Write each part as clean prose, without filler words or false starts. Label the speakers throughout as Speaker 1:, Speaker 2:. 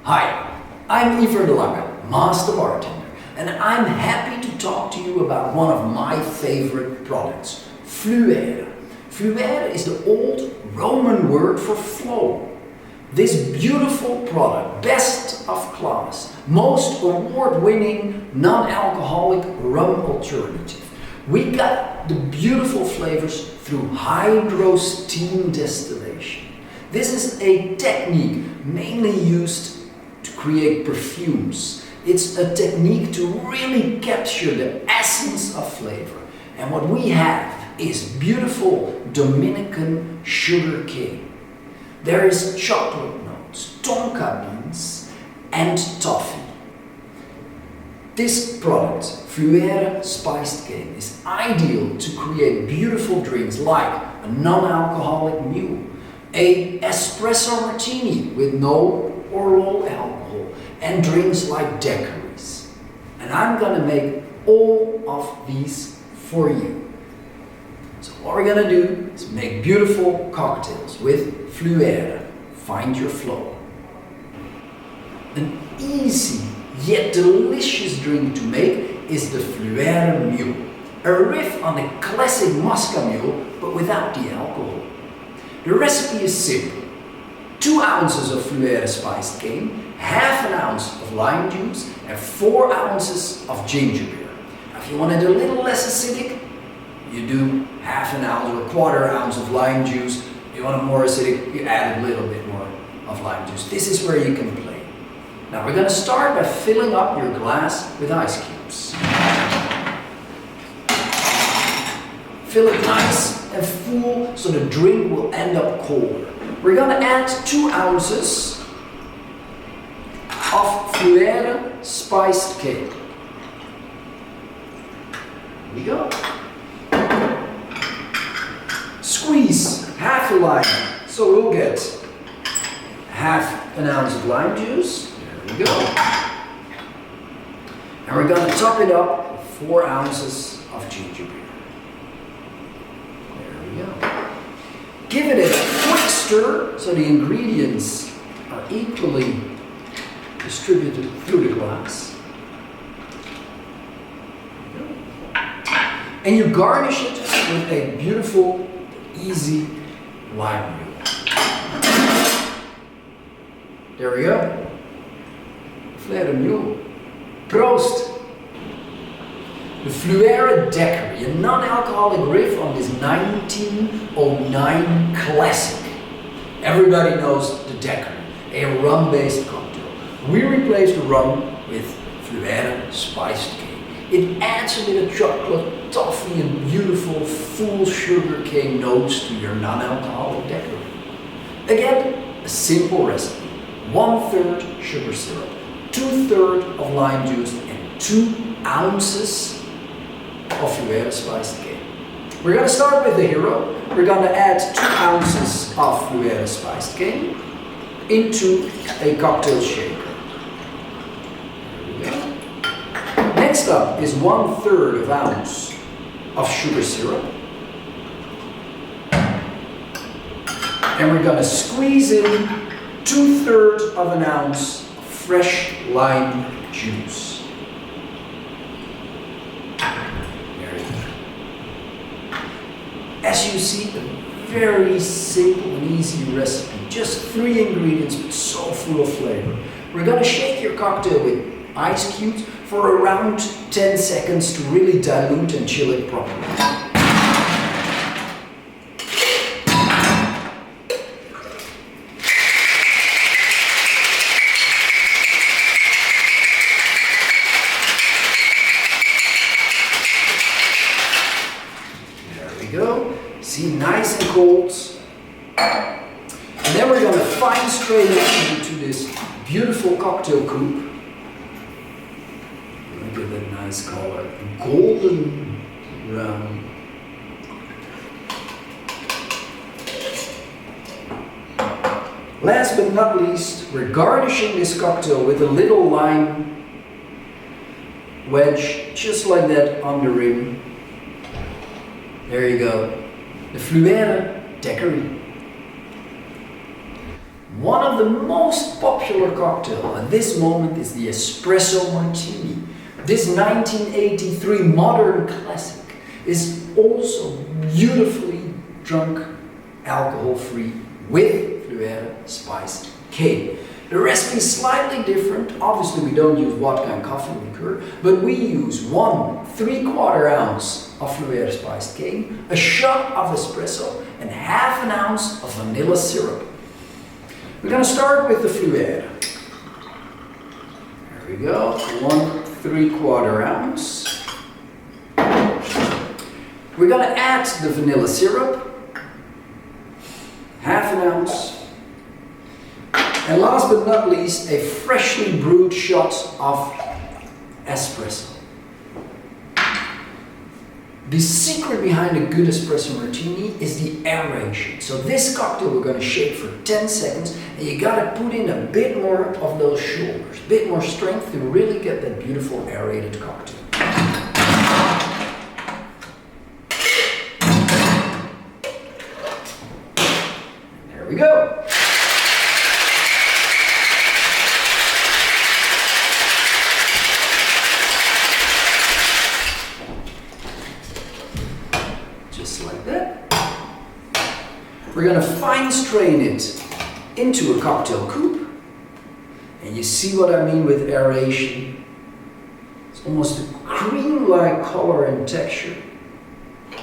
Speaker 1: Hi, I'm Iver de Lange, Master Bartender, and I'm happy to talk to you about one of my favorite products, Fluere. Fluere is the old Roman word for flow. This beautiful product, best of class, most award-winning, non-alcoholic rum alternative. We got the beautiful flavors through hydro steam distillation. This is a technique mainly used to create perfumes. It's a technique to really capture the essence of flavor. And what we have is beautiful Dominican sugar cane. There is chocolate notes, tonka beans, and toffee. This product, Fluere Spiced Cane, is ideal to create beautiful drinks like a non-alcoholic mule, a espresso martini with no or low alcohol, and drinks like daiquiris. And I'm gonna make all of these for you. So what we're gonna do is make beautiful cocktails with Fluere. Find your flow. An easy yet delicious drink to make is the Fluere Mule. A riff on the classic Moscow Mule, but without the alcohol. The recipe is simple. 2 ounces of Fluere spiced cane, half an ounce of lime juice, and 4 ounces of ginger beer. Now, if you want it a little less acidic, you do half an ounce or a quarter ounce of lime juice. If you want it more acidic, you add a little bit more of lime juice. This is where you can play. Now we're going to start by filling up your glass with ice cubes. Fill it nice and full so the drink will end up colder. We're going to add 2 ounces of Fluere spiced cane. Here we go. Squeeze half a lime, so we'll get half an ounce of lime juice. There we go. And we're going to top it up with 4 ounces of ginger beer. There we go. Give it a quick stir so the ingredients are equally distributed through the glass. And you garnish it with a beautiful, easy lime mule. There we go. Fluere Mule. Proost! The Fluere Daiquiri, a non-alcoholic riff on this 1909 classic. Everybody knows the Daiquiri, a rum-based cocktail. We replace the rum with Fluere spiced cane. It adds a bit of chocolate, toffee, and beautiful full sugar cane notes to your non-alcoholic daiquiri. Again, a simple recipe. 1/3 sugar syrup, 2/3 of lime juice, and 2 ounces of Fluere spiced cane. We're going to start with the hero. We're going to add 2 ounces of Fluere spiced cane into a cocktail shaker. Next up is 1/3 ounce of sugar syrup. And we're going to squeeze in 2/3 of an ounce of fresh lime juice. There you go. As you see, a very simple and easy recipe. Just 3 ingredients, but so full of flavor. We're going to shake your cocktail with ice cubes for around 10 seconds to really dilute and chill it properly. There we go. See, nice and cold. And then we're going to fine strain it into this beautiful cocktail coupe. Look at that nice color, golden brown. Last but not least, we're garnishing this cocktail with a little lime wedge, just like that on the rim. There you go, the Fluere Daiquiri. One of the most popular cocktails at this moment is the espresso martini. This 1983 modern classic is also beautifully drunk, alcohol-free with Fluere spiced cane. The recipe is slightly different. Obviously we don't use vodka and coffee liqueur, but we use 1 3/4 ounce of Fluere spiced cane, a shot of espresso, and half an ounce of vanilla syrup. We're going to start with the Fluere. There we go, 1 3/4 ounce. We're going to add the vanilla syrup, half an ounce. And last but not least, a freshly brewed shot of espresso. The secret behind a good espresso martini is the aeration. So this cocktail we're going to shake for 10 seconds, and you got to put in a bit more of those shoulders, a bit more strength to really get that beautiful aerated cocktail. There we go. Just like that. We're going to fine strain it into a cocktail coupe. And you see what I mean with aeration. It's almost a cream-like color and texture. There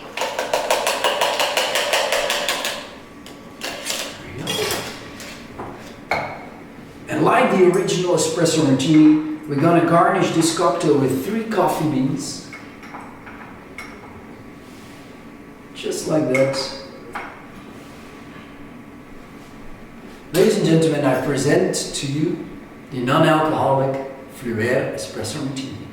Speaker 1: you go. And like the original espresso martini, we're going to garnish this cocktail with 3 coffee beans. Just like that. Ladies and gentlemen, I present to you the non-alcoholic Fluere Espresso Martini.